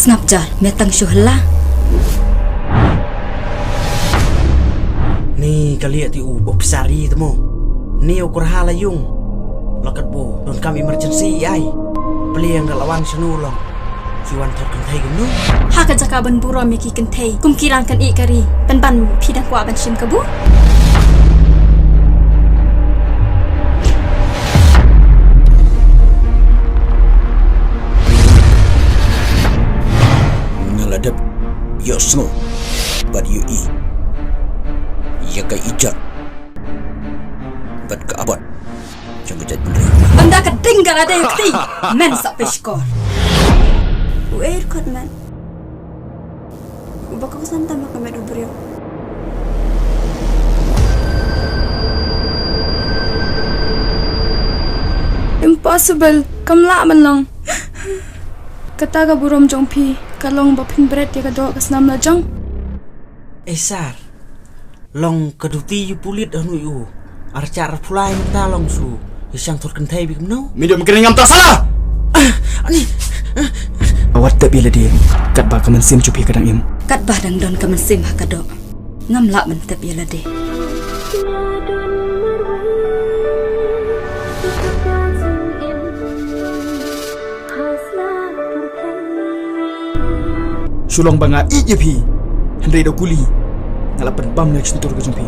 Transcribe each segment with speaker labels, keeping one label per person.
Speaker 1: snap jar metang syuhla.
Speaker 2: Ni kali ti opsari temo. Ni ukur hala yung. Lakat bo don kami emergency ai. Beli yang galawan senulong. Siwan terkan thai gum nu.
Speaker 1: Ha ka jaka ban buro mi ki kan thai. Kum kiran kan I kari. Ban pidang kwa ban shim kabu.
Speaker 3: Ngaladap yo snow. But you eat. Ya ka ijat. But ka abot. Jangan jad bener.
Speaker 1: Anda ka tinggal ada yakti. Men sa peskor.
Speaker 4: Uer kot man. Baka ko santa makamedu brio.
Speaker 5: Impossible. Kamla man lang. Kataga burom jong pi. Kalong bapin bret ya kadok kasnam la jong.
Speaker 2: Esar. Long kaduti yu pulit anu yu. Arcar pulai minta long su. Isang terkan thai bigum nu.
Speaker 3: Medium kering ngam tak salah.
Speaker 2: Ani.
Speaker 6: Awat tak bila dia kat ba kaman sim cupi kadang im.
Speaker 1: Kat badang don ka man sim ha kadok. Ngam la man tep yala de.
Speaker 6: Sulong banga I je pi. Hendai do kuli. Ngalapan bam nak sentur ke jumpi.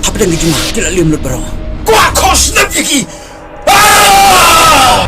Speaker 3: Apa dah gitu mah? Tidak liam lut baro. Kuat kos nak pergi. Ah!